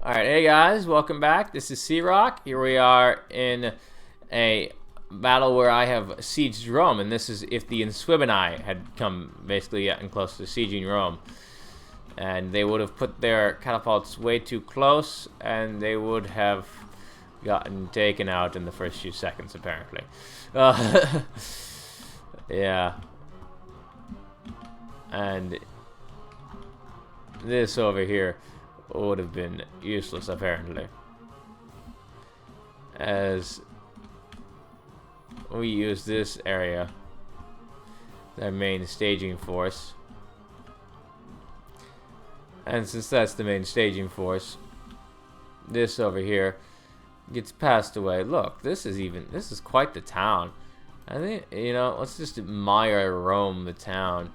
Alright, hey guys, welcome back. This is C-Rock. Here we are in a battle where I have sieged Rome, and this is if the Insubres had come basically getting close to sieging Rome. And they would have put their catapults way too close, and they would have gotten taken out in the first few seconds, apparently. Yeah. And this over here would have been useless, apparently, as we use this area, their main staging force, and since that's the main staging force, this over here gets passed away. Look, this is quite the town. I think, let's just admire Rome, the town,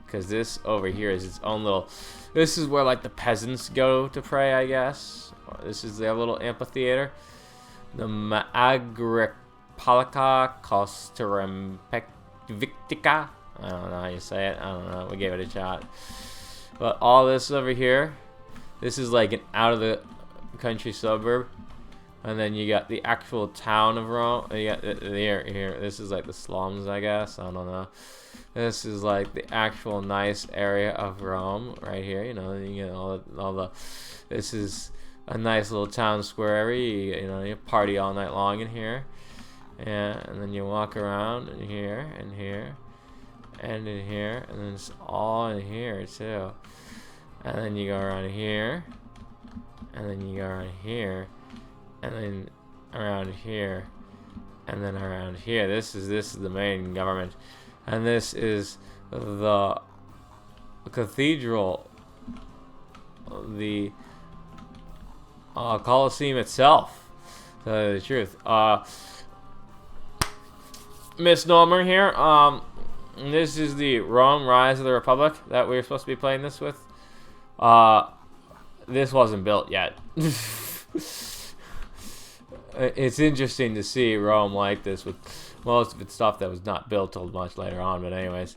because this over here is its own little. This is where like the peasants go to pray, I guess. This is their little amphitheater. The Agripolica Costerempectica. I don't know how you say it. I don't know. We gave it a shot. But all this over here, this is like an out of the country suburb. And then you got the actual town of Rome. You got here. This is like the slums, I guess. I don't know. This is like the actual nice area of Rome right here. You get all the. This is a nice little town square area. You party all night long in here, and then you walk around in here and here, and in here, and then it's all in here too. And then you go around here, and then you go around here, and then around here, and then around here. This is the main government. And this is the cathedral, the Colosseum itself, to tell you the truth. Misnomer here. This is the Rome Rise of the Republic that we were supposed to be playing this with. This wasn't built yet. It's interesting to see Rome like this with most of its stuff that was not built till much later on. But anyways,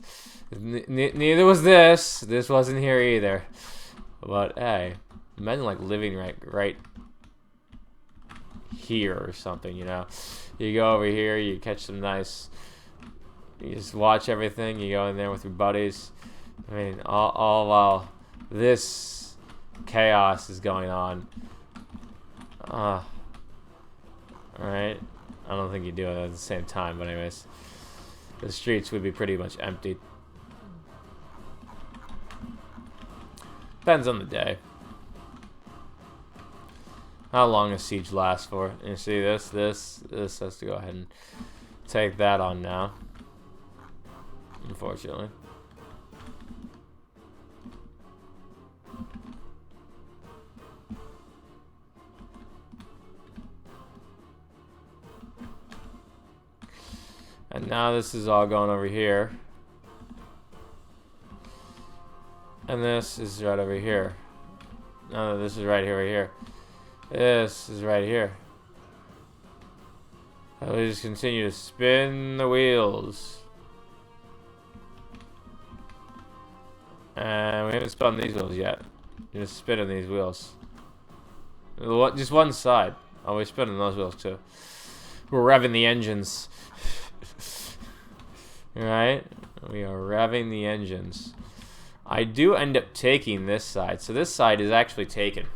neither was this. This wasn't here either. But hey, imagine like living right here or something. You go over here, you catch some nice. You just watch everything. You go in there with your buddies. I mean, all while this chaos is going on. Alright, I don't think you do it at the same time, but anyways, the streets would be pretty much empty. Depends on the day. How long a siege lasts for. You see this has to go ahead and take that on now, unfortunately. And now this is all going over here. And this is right over here. No, this is right over here. This is right here. And we just continue to spin the wheels. And we haven't spun these wheels yet. We're just spinning these wheels. Just one side. Oh, we're spinning those wheels too. We're revving the engines. Right? We are revving the engines. I do end up taking this side. So this side is actually taken.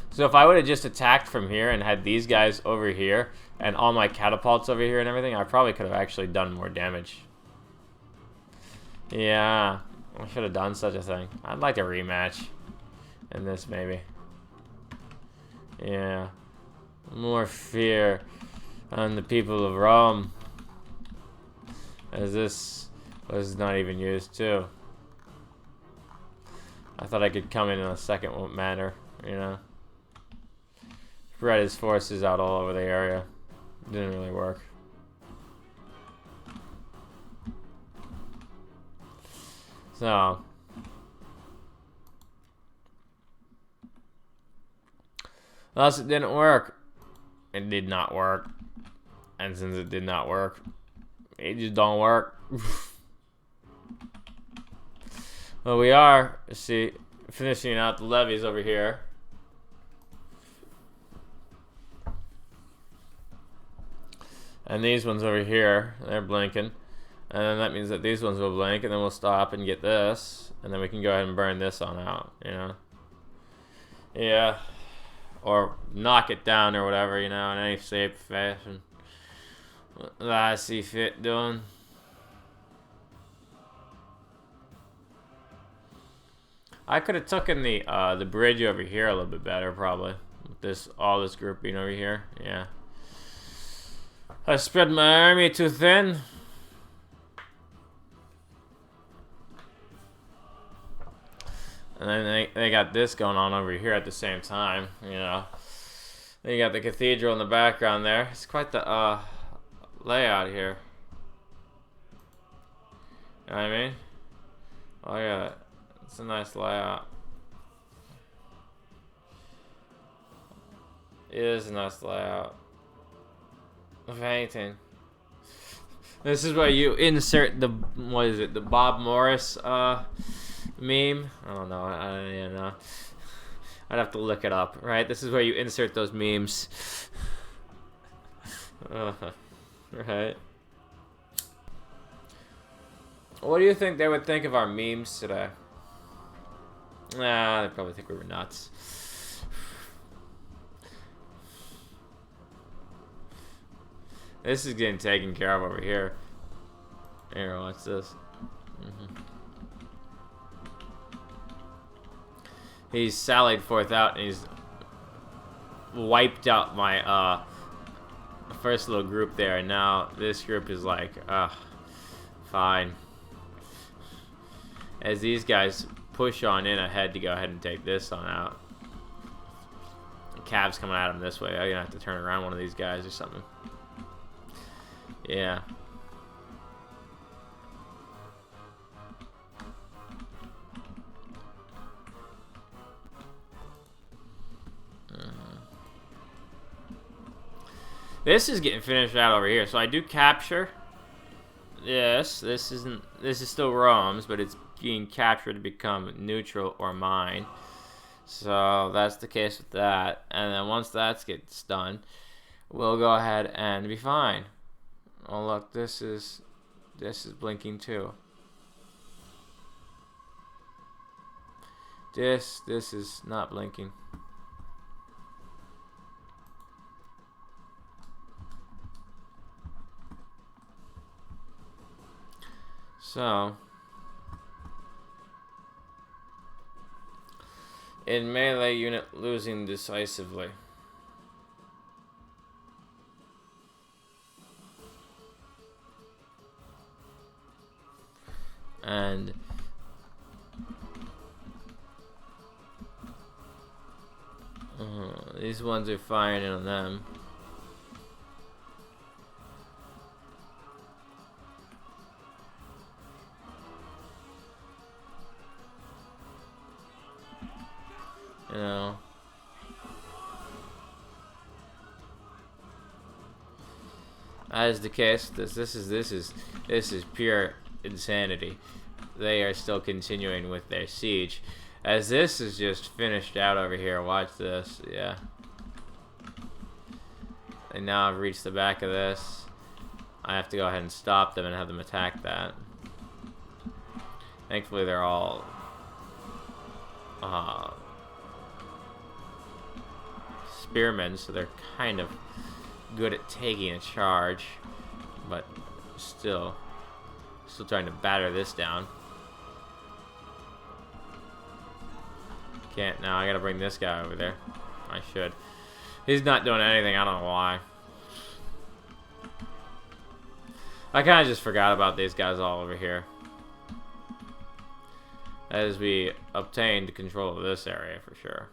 So if I would have just attacked from here and had these guys over here and all my catapults over here and everything, I probably could have actually done more damage. Yeah, I should have done such a thing. I'd like a rematch in this, maybe. Yeah. More fear on the people of Rome, as this was not even used too. I thought I could come in a second manner, spread his forces out all over the area. Didn't really work. So thus it didn't work. It did not work. And since it did not work, it just don't work. Well, we are, see, finishing out the levies over here. And these ones over here, they're blinking. And then that means that these ones will blink, and then we'll stop and get this. And then we can go ahead and burn this on out, you know? Yeah. Or knock it down or whatever, you know, in any shape, fashion that I see fit doing. I could have taken the bridge over here a little bit better, probably. With all this grouping over here, yeah. I spread my army too thin. And then they got this going on over here at the same time, you know. Then you got the cathedral in the background there. It's quite the layout here. You know what I mean? Oh yeah, it's a nice layout. It is a nice layout. If anything. This is where you insert the, what is it, the Bob Morris meme? I don't know. I don't even know. I'd have to look it up, right? This is where you insert those memes. Right. What do you think they would think of our memes today? Nah, they probably think we were nuts. This is getting taken care of over here. Here, watch this. He's sallied forth out and he's wiped out my first little group there, and now this group is like, fine. As these guys push on in ahead to go ahead and take this on out. Cav's coming at him this way. I'm gonna have to turn around one of these guys or something. Yeah. This is getting finished out over here. So I do capture. Yes, this is still Rome's, but it's being captured to become neutral or mine. So that's the case with that. And then once that gets done, we'll go ahead and be fine. Oh look, this is blinking too. This is not blinking. So in melee unit losing decisively. And these ones are firing on them. You know. As the case, this is pure insanity. They are still continuing with their siege. As this is just finished out over here. Watch this. Yeah. They now have reached the back of this. I have to go ahead and stop them and have them attack that. Thankfully they're all spearmen, so they're kind of good at taking a charge, but still trying to batter this down. Can't now. I gotta bring this guy over there. I should. He's not doing anything. I don't know why. I kind of just forgot about these guys all over here. As we obtained control of this area for sure.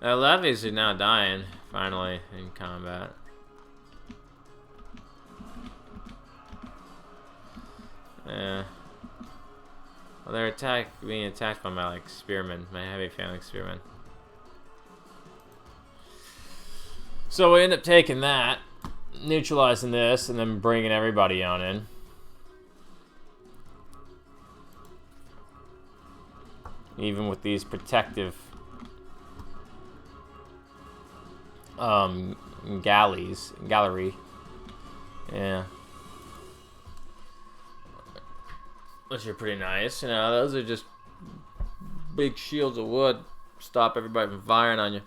The levies are now dying, finally, in combat. Yeah. Well, they're being attacked by my spearmen, my heavy phalanx spearmen. So we end up taking that. neutralizing this and then bringing everybody on in. Even with these protective gallery. Yeah. Which are pretty nice. You know, those are just big shields of wood. Stop everybody from firing on you.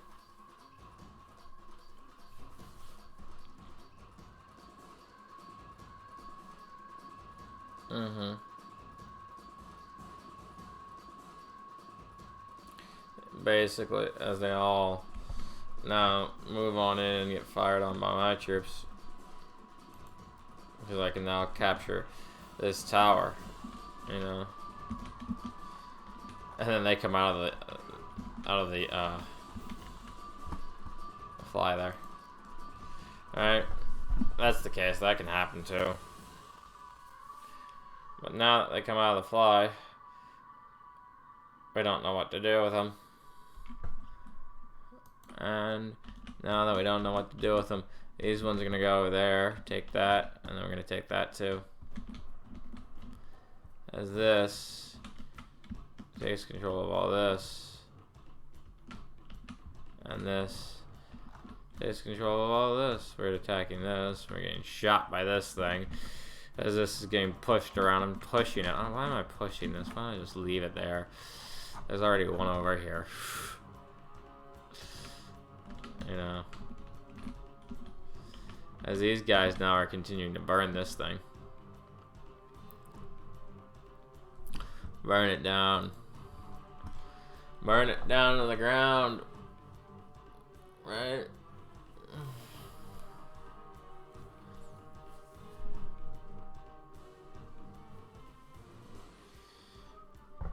Basically, as they all now move on in and get fired on by my troops. Because I can now capture this tower, you know. And then they come out of the fly there. Alright. That's the case. That can happen too. But now that they come out of the fly, we don't know what to do with them. And now that we don't know what to do with them, these ones are going to go over there, take that, and then we're going to take that too. As this takes control of all this, and this takes control of all this. We're attacking this, we're getting shot by this thing. As this is getting pushed around, I'm pushing it. Oh, why am I pushing this? Why don't I just leave it there? There's already one over here. You know. As these guys now are continuing to burn this thing. Burn it down. Burn it down to the ground. Right?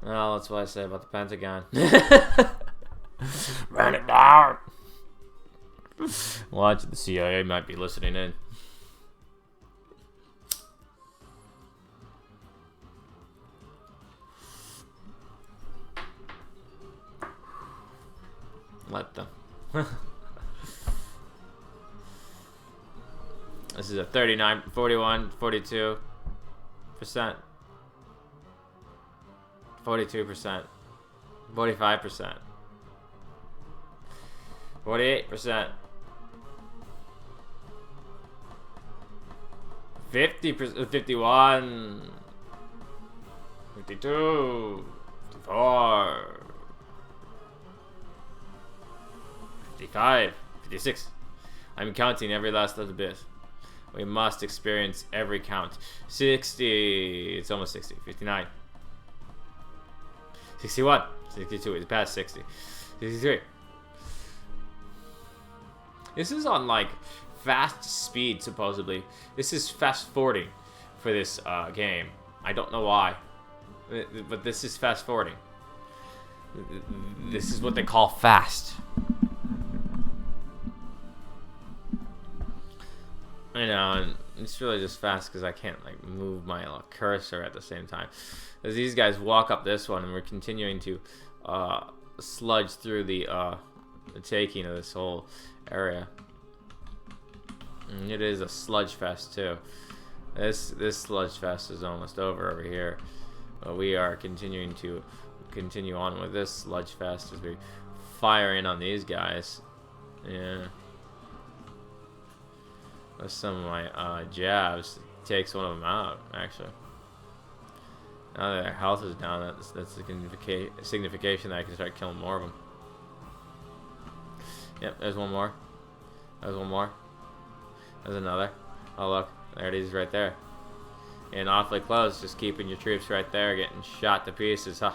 Well, that's what I say about the Pentagon. Burn it down! Watch, the CIA might be listening in. Let them. This is a 39, 41, 42%. 42%. 45%. 48%. 50%, 51, 52, 54, 55, 56. I'm counting every last little bit. We must experience every count. 60, it's almost 60, 59, 61, 62, it's past 60, 63. This is on like fast speed, supposedly. This is fast forwarding for this game. I don't know why, but this is fast forwarding. This is what they call fast. I know, and it's really just fast because I can't like move my cursor at the same time. As these guys walk up this one, and we're continuing to sludge through the taking of this whole area. And it is a sludge fest too. This sludge fest is almost over here, but we are continuing to continue on with this sludge fest as we fire in on these guys. Yeah, with some of my jabs, takes one of them out actually. Now that their health is down, that's a signification that I can start killing more of them. Yep, there's one more. There's one more. There's another. Oh look, there it is right there. And awfully close, just keeping your troops right there, getting shot to pieces, huh?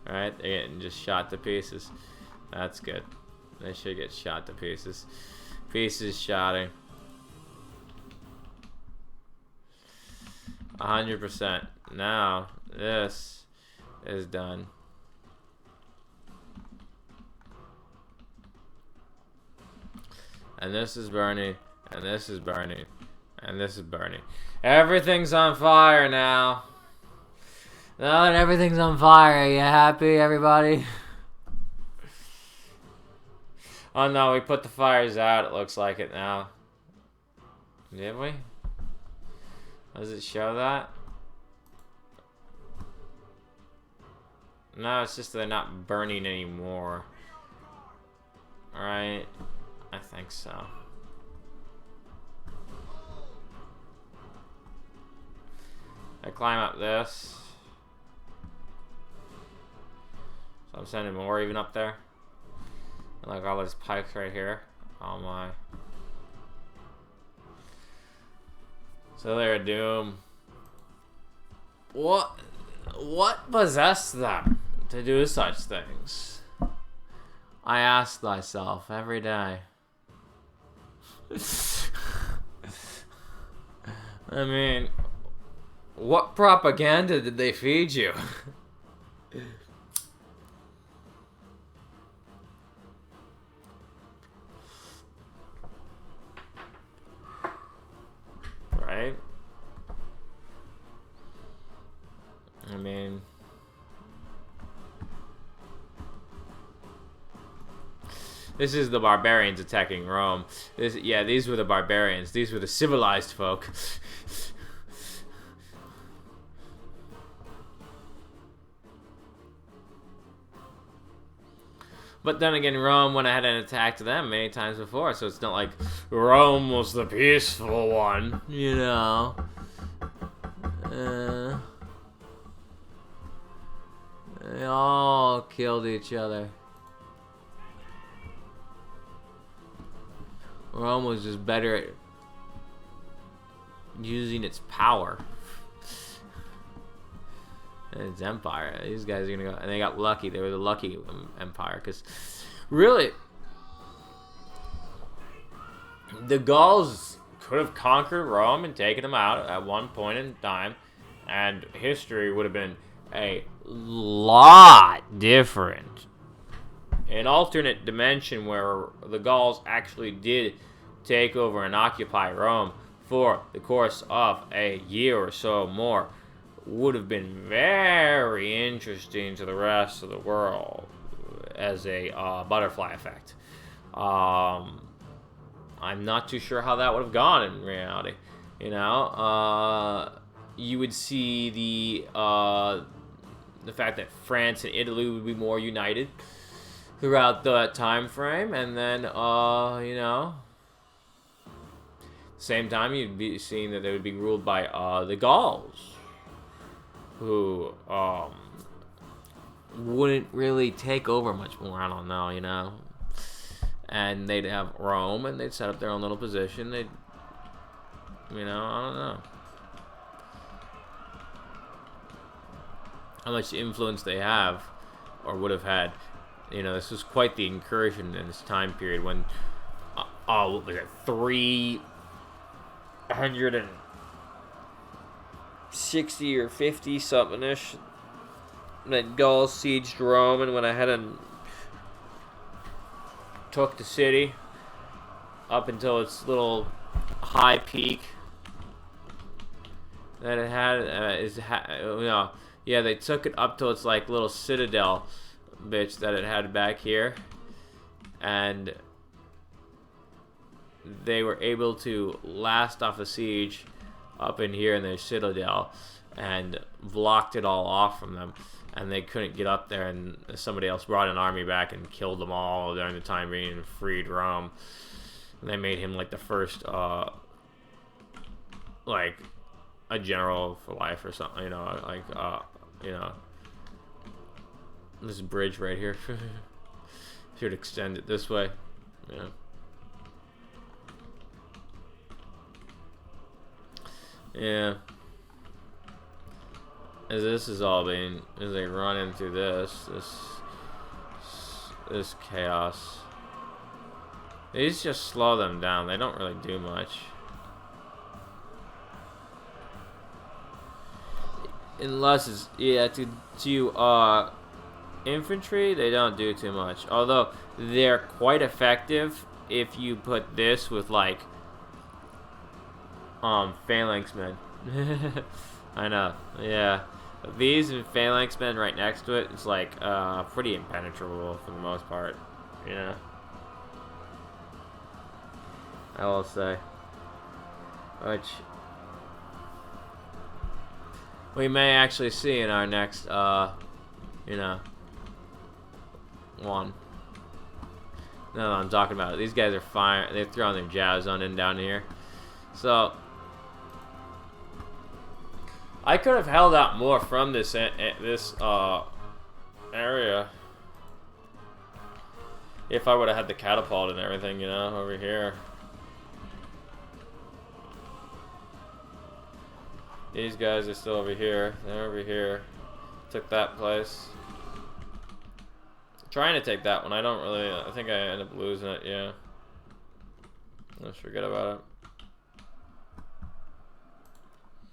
Alright, they're getting just shot to pieces. That's good. They should get shot to pieces. Pieces shotting. 100%. Now, this is done. And this is burning, and this is burning, and this is burning. Everything's on fire now. Now that everything's on fire, are you happy, everybody? Oh no, we put the fires out. It looks like it now. Did we? Does it show that? No, it's just they're not burning anymore. Alright. I think so. I climb up this. So I'm sending more even up there. And like all these pipes right here. Oh my. So they're doomed. What possessed them to do such things? I ask myself every day. I mean, what propaganda did they feed you? Right? I mean, this is the barbarians attacking Rome. Yeah, these were the barbarians. These were the civilized folk. But then again, Rome went ahead and attacked them many times before, so it's not like Rome was the peaceful one, you know. They all killed each other. Rome was just better at using its power. And its empire. These guys are gonna go, and they got lucky. They were the lucky empire, because really, the Gauls could have conquered Rome and taken them out at one point in time, and history would have been a lot different. An alternate dimension where the Gauls actually did take over and occupy Rome for the course of a year or so more would have been very interesting to the rest of the world as a butterfly effect. I'm not too sure how that would have gone in reality. You know, you would see the fact that France and Italy would be more united throughout the time frame, and then you know, same time you'd be seeing that they would be ruled by the Gauls, who wouldn't really take over much more. I don't know, you know. And they'd have Rome, and they'd set up their own little position. They'd, you know, I don't know how much influence they have or would have had. You know, this was quite the incursion in this time period when, what was it, 360 or 50 something ish. Then Gauls sieged Rome and went ahead and took the city up until its little high peak that it had. Yeah, they took it up till its like little citadel bitch that it had back here, and they were able to last off a siege up in here in their citadel and blocked it all off from them, and they couldn't get up there, and somebody else brought an army back and killed them all during the time being and freed Rome. And they made him like the first like a general for life or something, you know, like you know, this bridge right here should extend it this way. Yeah. Yeah. As this is all being, as they run into this chaos, these just slow them down. They don't really do much. Unless it's, yeah, to infantry, they don't do too much. Although they're quite effective if you put this with like phalanx men. I know, yeah. These and phalanx men right next to it, it's like pretty impenetrable for the most part, you know. I will say. Which we may actually see in our next, you know, one. No, I'm talking about it. These guys are fire. They're throwing their jabs on and down here. So I could have held out more from this area if I would have had the catapult and everything, you know, over here. These guys are still over here. They're over here. Took that place. Trying to take that one. I don't really. I think I end up losing it. Yeah. Let's forget about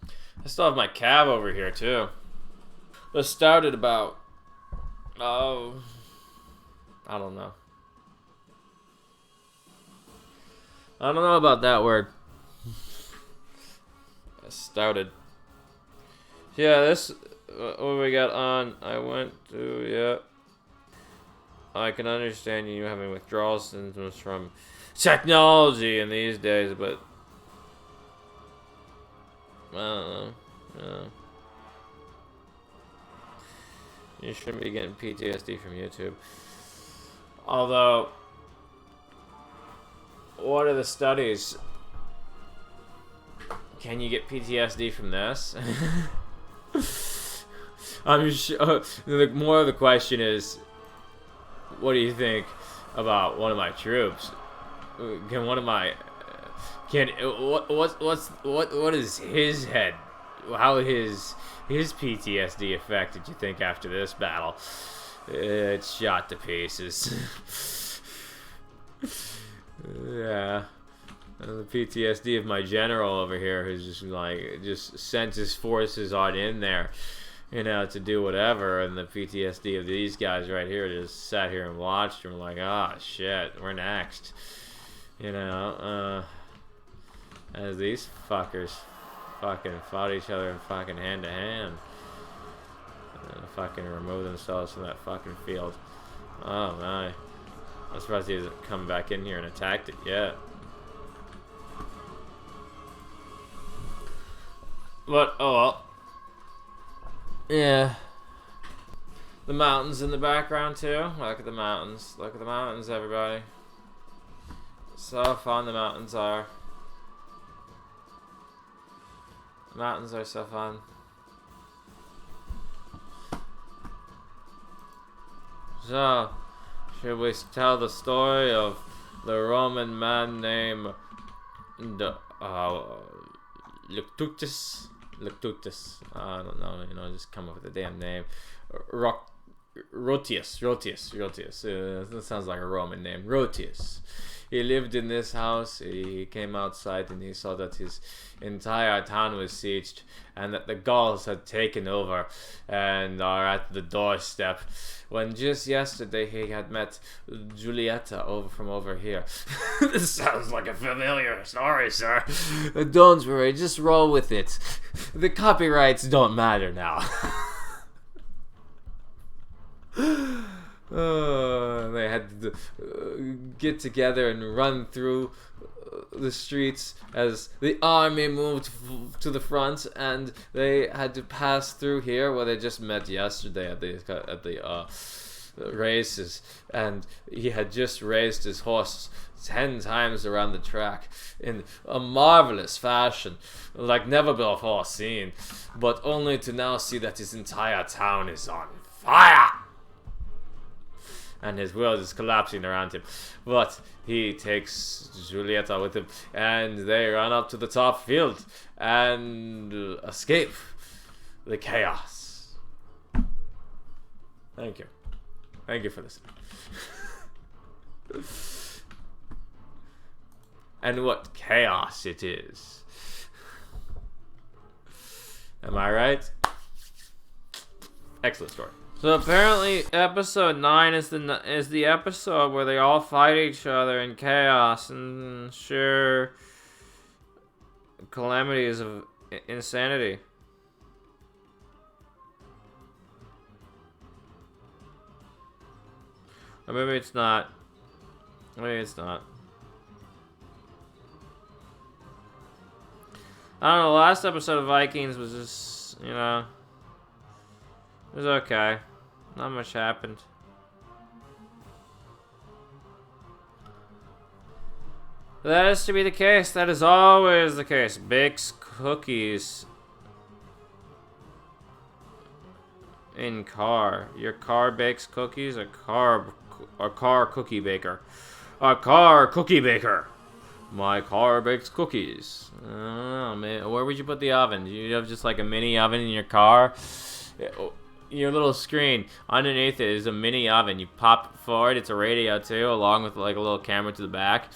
it. I still have my cab over here too. Let's start at about. Oh. I don't know. I don't know about that word. Started. Yeah, this. What we got on? I went to. Yeah. I can understand you having withdrawal symptoms from technology in these days, but I don't know. Yeah. You shouldn't be getting PTSD from YouTube. Although, what are the studies? Can you get PTSD from this? I'm sure. More of the question is, what do you think about one of my troops? Can one of my what is his head? How his PTSD affected, you think, after this battle? It's shot to pieces. Yeah. The PTSD of my general over here, who's just sent his forces on in there, you know, to do whatever, and the PTSD of these guys right here just sat here and watched and were like, ah, shit, we're next, you know, as these fuckers fucking fought each other fucking hand to hand, and fucking remove themselves from that fucking field. Oh my, I'm surprised he hasn't come back in here and attacked it yet. But, oh well. Yeah. The mountains in the background, too. Look at the mountains. Look at the mountains, everybody. So fun the mountains are. The mountains are so fun. So, should we tell the story of the Roman man named Luctutus? I don't know, you know, just come up with a damn name. Rotius. That sounds like a Roman name. Rotius. He lived in this house. He came outside and he saw that his entire town was sieged and that the Gauls had taken over and are at the doorstep. When just yesterday he had met Giulietta from over here. This sounds like a familiar story, sir. Don't worry, just roll with it. The copyrights don't matter now. They had to get together and run through the streets as the army moved to the front, and they had to pass through here where they just met yesterday at the races, and he had just raced his horse 10 times around the track in a marvelous fashion, like never before seen, but only to now see that his entire town is on fire. And his world is collapsing around him. But he takes Giulietta with him, and they run up to the top field and escape the chaos. Thank you. Thank you for listening. And what chaos it is. Am I right? Excellent story. So apparently, episode 9 is the episode where they all fight each other in chaos and share calamities of insanity. Or maybe it's not. Maybe it's not. I don't know, last episode of Vikings was just, you know, it was okay. Not much happened. That is to be the case. That is always the case. Bakes cookies in car. Your car bakes cookies? A car cookie baker. A car cookie baker. My car bakes cookies. I don't know, man. Where would you put the oven? Do you have just like a mini oven in your car? Your little screen underneath it is a mini oven. You pop it forward. It's a radio too, along with like a little camera to the back.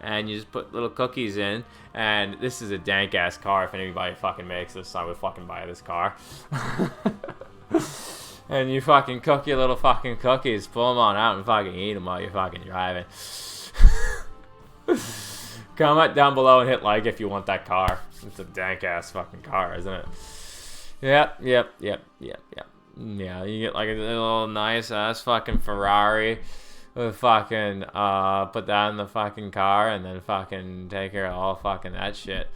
And you just put little cookies in. And this is a dank ass car. If anybody fucking makes this, I would fucking buy this car. And you fucking cook your little fucking cookies. Pull them on out and fucking eat them while you're fucking driving. Comment down below and hit like if you want that car. It's a dank ass fucking car, isn't it? Yep. Yeah, you get like a little nice ass fucking Ferrari. With fucking put that in the fucking car and then fucking take care of all fucking that shit.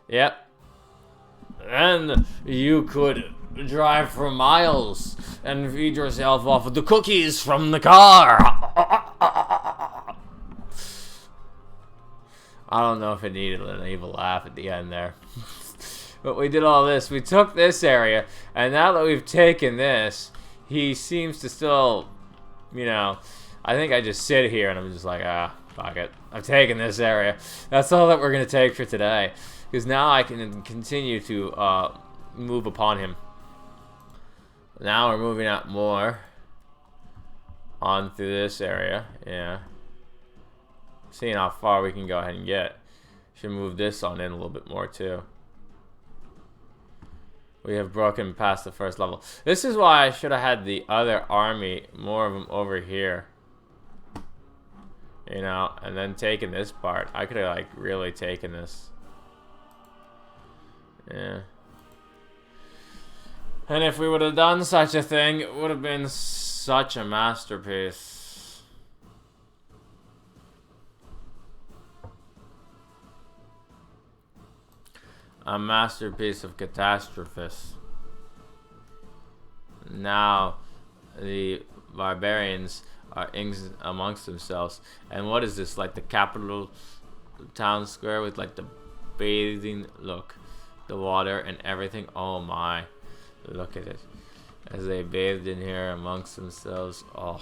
Yep. And you could drive for miles and feed yourself off of the cookies from the car. I don't know if it needed an evil laugh at the end there. But we did all this. We took this area, and now that we've taken this, he seems to still, you know, I think I just sit here and I'm just like, fuck it. I've taken this area. That's all that we're going to take for today. Because now I can continue to move upon him. Now we're moving out more on through this area. Yeah. Seeing how far we can go ahead and get. Should move this on in a little bit more too. We have broken past the first level. This is why I should have had the other army, more of them over here. You know, and then taken this part. I could have like really taken this. Yeah. And if we would have done such a thing, it would have been such a masterpiece. A masterpiece of catastrophes. Now, the barbarians are amongst themselves. And what is this? Like the capital town square with like the bathing look. The water and everything. Oh my. Look at it. As they bathed in here amongst themselves. Oh.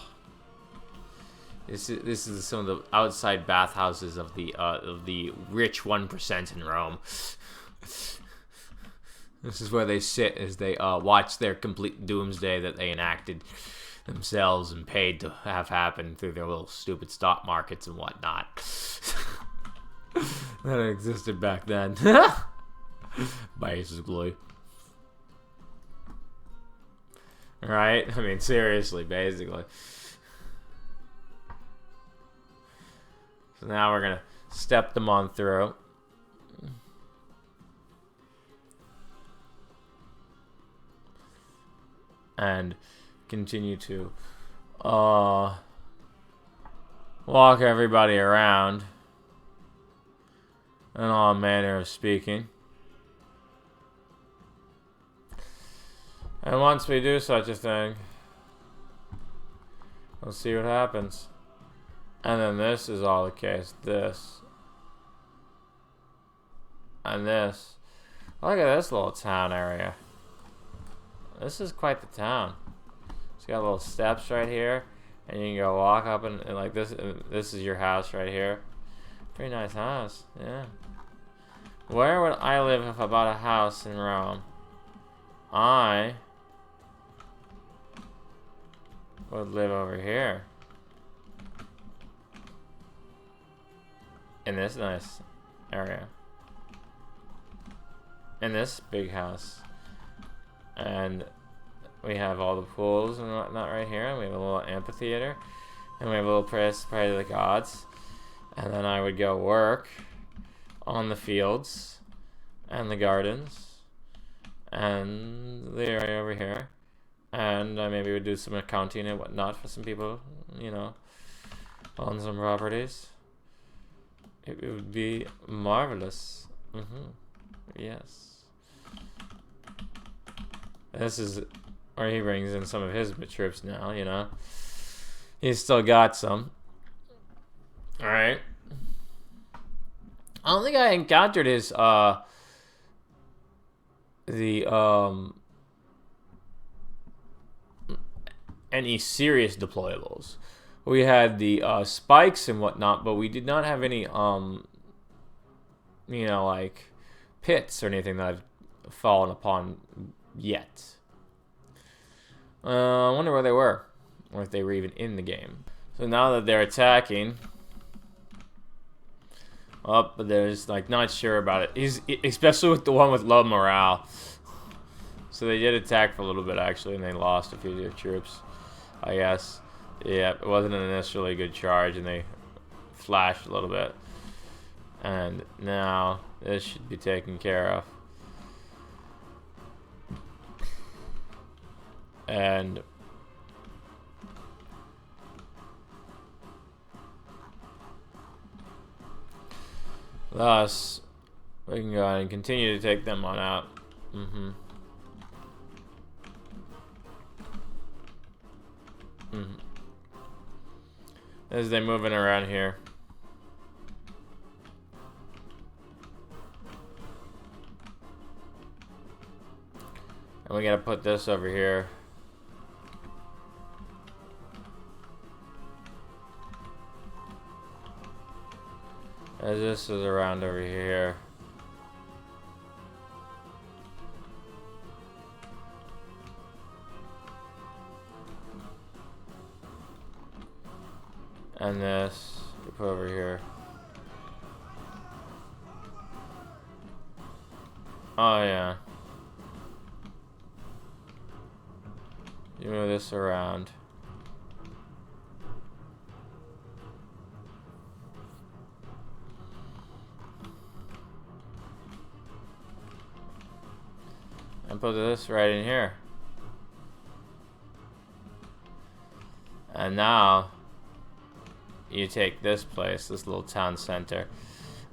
This is some of the outside bathhouses of the rich 1% in Rome. This is where they sit as they watch their complete doomsday that they enacted themselves and paid to have happen through their little stupid stock markets and whatnot. That existed back then. Basically. Right? I mean, seriously, basically. So now we're gonna step them on through. And continue to walk everybody around in all manner of speaking. And once we do such a thing, we'll see what happens. And then this is all the case. This. And this. Look at this little town area. This is quite the town. It's got little steps right here, and you can go walk up and like this. This is your house right here. Pretty nice house, yeah. Where would I live if I bought a house in Rome? I would live over here. In this nice area. In this big house. And we have all the pools and whatnot right here. And we have a little amphitheater. And we have a little place to pray to the gods. And then I would go work on the fields and the gardens and the area over here. And I maybe would do some accounting and whatnot for some people, you know, on some properties. It would be marvelous. Yes. This is where he brings in some of his troops now, you know. He's still got some. Alright. I don't think I encountered his, any serious deployables. We had the spikes and whatnot, but we did not have any you know, like pits or anything that I've fallen upon yet. I wonder where they were, or if they were even in the game. So now that they're attacking, but there's like not sure about it. He's especially with the one with low morale. So they did attack for a little bit actually, and they lost a few of their troops, I guess. Yeah, it wasn't an initially good charge, and they flashed a little bit. And now this should be taken care of. And thus, we can go ahead and continue to take them on out. As they're moving around here. And we gotta put this over here. As this is around over here. And this, we put over here. Oh yeah. You move this around. And put this right in here. And now you take this place, this little town center.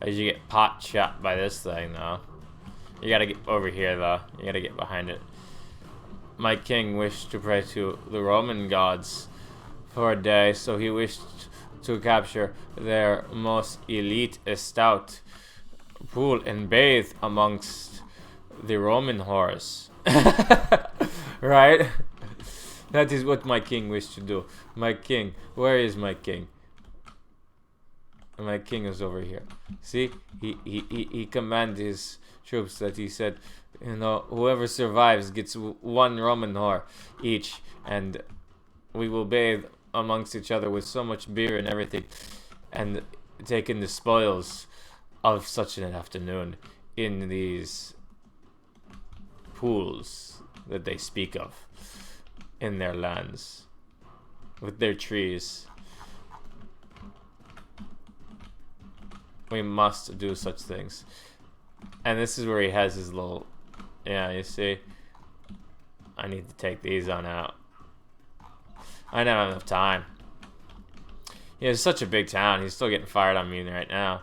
As you get pot shot by this thing though. You gotta get over here though. You gotta get behind it. My king wished to pray to the Roman gods for a day, so he wished to capture their most elite stout pool and bathe amongst the Roman whores. Right? That is what my king wished to do. My king, where is my king? My king is over here. See, he commanded his troops that he said, you know, whoever survives gets one Roman whore each, and we will bathe amongst each other with so much beer and everything, and take in the spoils of such an afternoon in these pools that they speak of in their lands with their trees. We must do such things. And this is where he has his little, yeah, you see, I need to take these on out. I don't have enough time. Yeah, it's such a big town. He's still getting fired on me right now.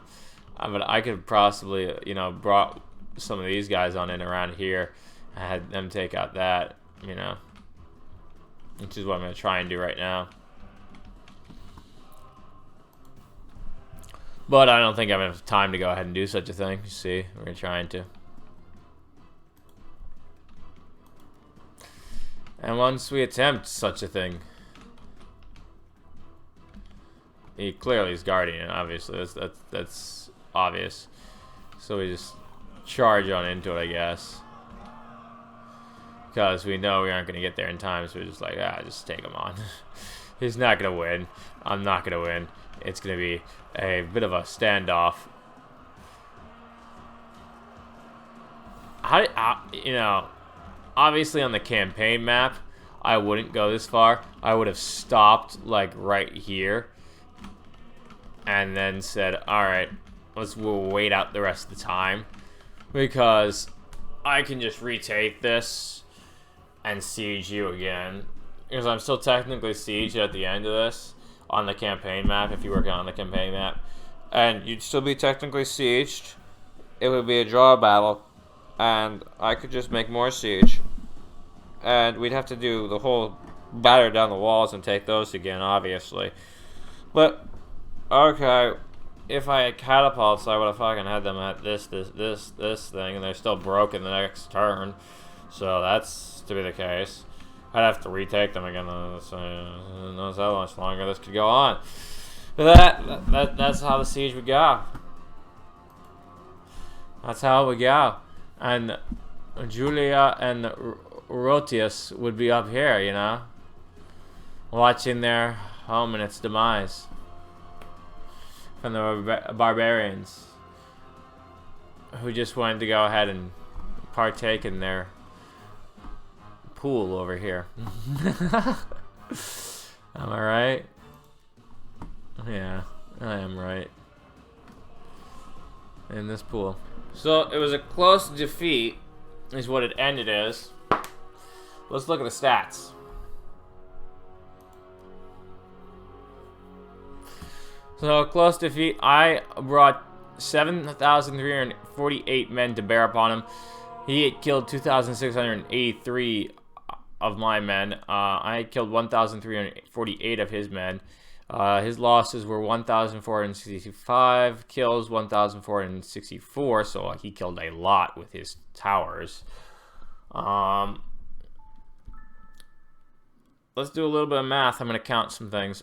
But I could possibly, you know, brought some of these guys on in around here. I had them take out that, you know, which is what I'm going to try and do right now. But I don't think I have enough time to go ahead and do such a thing. You see, we're trying to. And once we attempt such a thing, he clearly is guarding it, obviously. That's obvious. So we just charge on into it, I guess. Because we know we aren't going to get there in time, so we're just like, just take him on. He's not going to win. I'm not going to win. It's going to be a bit of a standoff. You know, obviously on the campaign map, I wouldn't go this far. I would have stopped, like, right here. And then said, alright, we'll wait out the rest of the time. Because I can just retake this and siege you again. Because I'm still technically sieged at the end of this. On the campaign map, if you work on the campaign map. And you'd still be technically sieged. It would be a draw battle. and I could just make more siege, and we'd have to do the whole batter down the walls and take those again, obviously. But okay, if I had catapults, I would have fucking had them at this thing, and they're still broken the next turn. So that's to be the case. I'd have to retake them again. So who knows how much longer this could go on. But that's how the siege would go. That's how it would go. And Julia and Rotius would be up here, you know, watching their home and its demise from the barbarians who just wanted to go ahead and partake in their pool over here. Am I right? Yeah, I am right. In this pool. So it was a close defeat, is what it ended as. Let's look at the stats. So a close defeat. I brought 7,348 men to bear upon him. He had killed 2,683 of my men. I had killed 1,348 of his men. His losses were 1,465 kills, 1,464. So he killed a lot with his towers. Let's do a little bit of math. I'm going to count some things.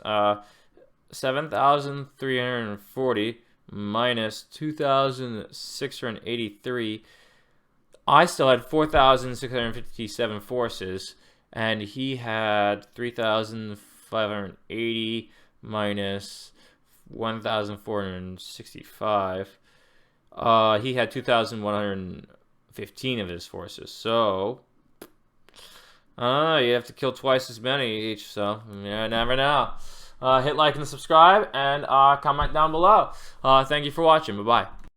7,340 minus 2,683. I still had 4,657 forces, and he had 3,580 minus 1,465. He had 2,115 of his forces. So you have to kill twice as many each. So you never know. Hit like and subscribe, and comment down below. Thank you for watching. Bye bye.